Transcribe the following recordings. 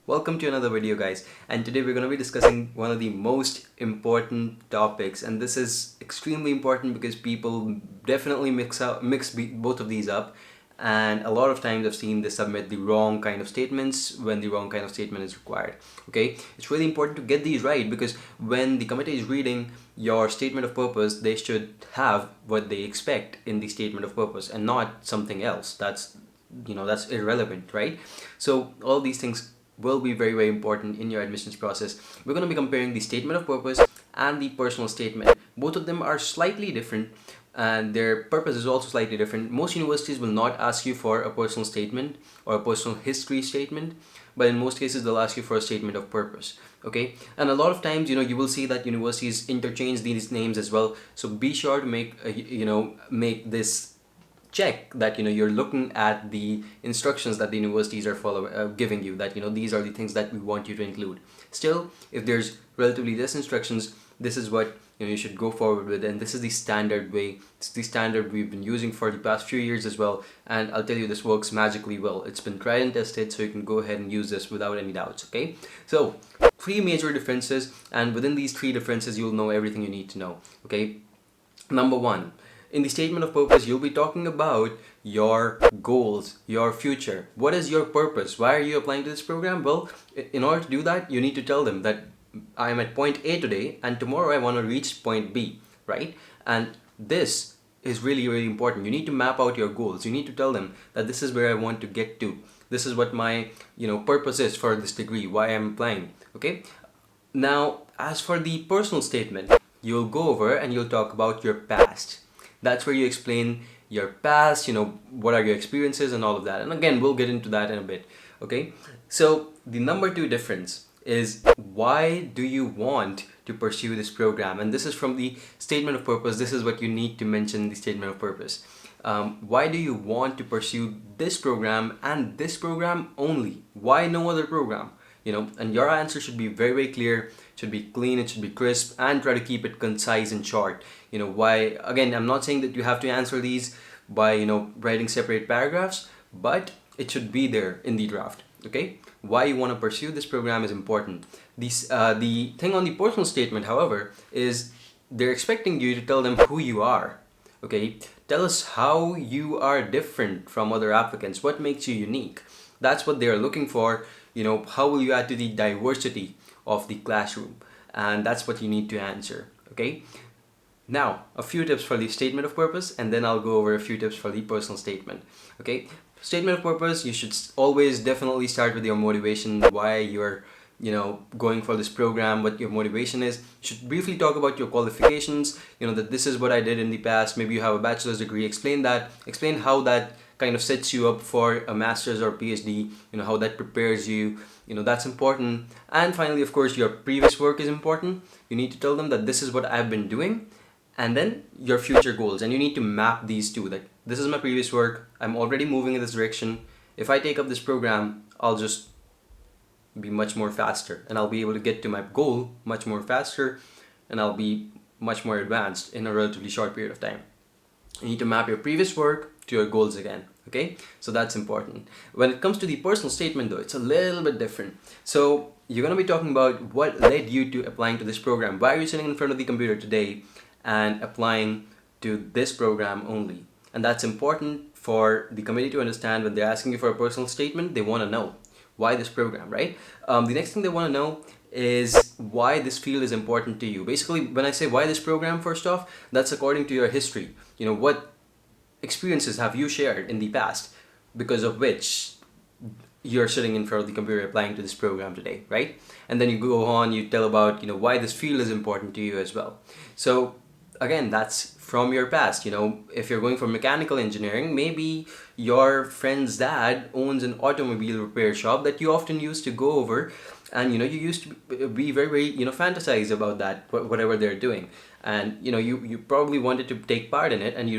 Welcome to another video, guys, and today we're going to be discussing one of the most important topics, and this is extremely important because people definitely both of these up, and a lot of times I've seen they submit the wrong kind of statements when the wrong kind of statement is required. Okay, it's really important to get these right because when the committee is reading your statement of purpose, they should have what they expect in the statement of purpose and not something else. That's irrelevant, right? So all these things will be very, very important in your admissions process. We're going to be comparing the statement of purpose and the personal statement. Both of them are slightly different and their purpose is also slightly different. Most universities will not ask you for a personal statement or a personal history statement, but in most cases they'll ask you for a statement of purpose. Okay, and a lot of times you will see that universities interchange these names as well, so be sure to make this check that you're looking at the instructions that the universities are giving you, that these are the things that we want you to include. Still, if there's relatively less instructions, this is what you should go forward with, and this is the standard way. It's the standard we've been using for the past few years as well, and I'll tell you, this works magically well. It's been tried and tested, so you can go ahead and use this without any doubts. Okay, so three major differences, and within these three differences you'll know everything you need to know. Okay, number one, in the statement of purpose, you'll be talking about your goals, your future. What is your purpose? Why are you applying to this program? Well, in order to do that, you need to tell them that I'm at point A today and tomorrow I want to reach point B, right? And this is really, really important. You need to map out your goals. You need to tell them that this is where I want to get to. This is what my, purpose is for this degree, why I'm applying, okay? Now, as for the personal statement, you'll go over and you'll talk about your past. That's where you explain your past, what are your experiences and all of that. And again, we'll get into that in a bit. Okay, so the number two difference is, why do you want to pursue this program? And this is from the statement of purpose. This is what you need to mention in the statement of purpose. Why do you want to pursue this program and this program only? Why no other program? And your answer should be very, very clear, should be clean, it should be crisp, and try to keep it concise and short. Why, again, I'm not saying that you have to answer these by, writing separate paragraphs, but it should be there in the draft. Okay, why you want to pursue this program is important. The thing on the personal statement, however, is they're expecting you to tell them who you are. Okay, tell us how you are different from other applicants, what makes you unique. That's what they're looking for. How will you add to the diversity of the classroom? And that's what you need to answer. Okay, now a few tips for the statement of purpose, and then I'll go over a few tips for the personal statement. Okay, statement of purpose, you should always definitely start with your motivation, why you're going for this program, what your motivation is. You should briefly talk about your qualifications, that this is what I did in the past. Maybe you have a bachelor's degree, explain how that kind of sets you up for a master's or PhD, how that prepares you, that's important. And finally, of course, your previous work is important. You need to tell them that this is what I've been doing, and then your future goals, and you need to map these two. Like, this is my previous work, I'm already moving in this direction. If I take up this program, I'll just be much more faster, and I'll be able to get to my goal much more faster, and I'll be much more advanced in a relatively short period of time. You need to map your previous work to your goals again. Okay, so that's important. When it comes to the personal statement, though, it's a little bit different. So you're going to be talking about what led you to applying to this program. Why are you sitting in front of the computer today and applying to this program only? And that's important for the committee to understand. When they're asking you for a personal statement, they want to know why this program, right? The next thing they want to know is why this field is important to you. Basically, when I say why this program, first off, that's according to your history. What experiences have you shared in the past because of which you're sitting in front of the computer applying to this program today, right? And then you go on, you tell about why this field is important to you as well. So again, that's from your past. If you're going for mechanical engineering, maybe your friend's dad owns an automobile repair shop that you often used to go over, and you used to be very, very fantasize about that, whatever they're doing, and you probably wanted to take part in it, and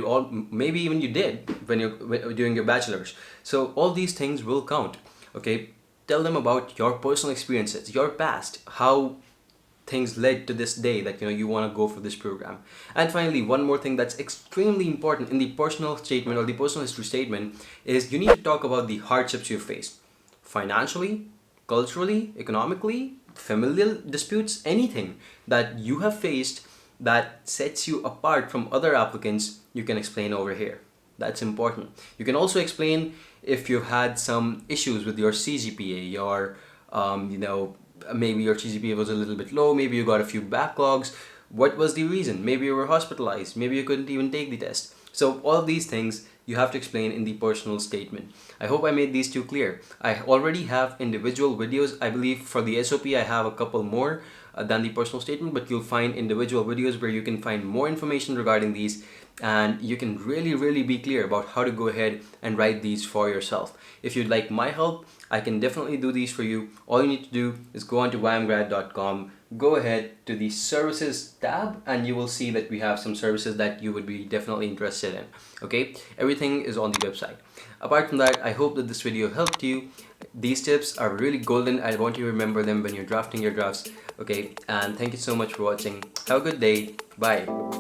maybe even you did when you're doing your bachelor's. So all these things will count. Okay, tell them about your personal experiences, your past, how things led to this day that you want to go for this program. And finally, one more thing that's extremely important in the personal statement or the personal history statement is you need to talk about the hardships you faced financially, culturally, economically, familial disputes, anything that you have faced that sets you apart from other applicants, you can explain over here. That's important. You can also explain if you've had some issues with your CGPA, maybe your CGPA was a little bit low, maybe you got a few backlogs. What was the reason? Maybe you were hospitalized, maybe you couldn't even take the test. So all of these things you have to explain in the personal statement. I hope I made these two clear. I already have individual videos. I believe for the SOP I have a couple more than the personal statement, but you'll find individual videos where you can find more information regarding these, and you can really be clear about how to go ahead and write these for yourself. If you'd like my help, I can definitely do these for you. All you need to do is go on to yamgrad.com, go ahead to the services tab, and you will see that we have some services that you would be definitely interested in. Okay, everything is on the website. Apart from that, I hope that this video helped you. These tips are really golden. I want you to remember them when you're drafting your drafts. Okay, and thank you so much for watching. Have a good day. Bye.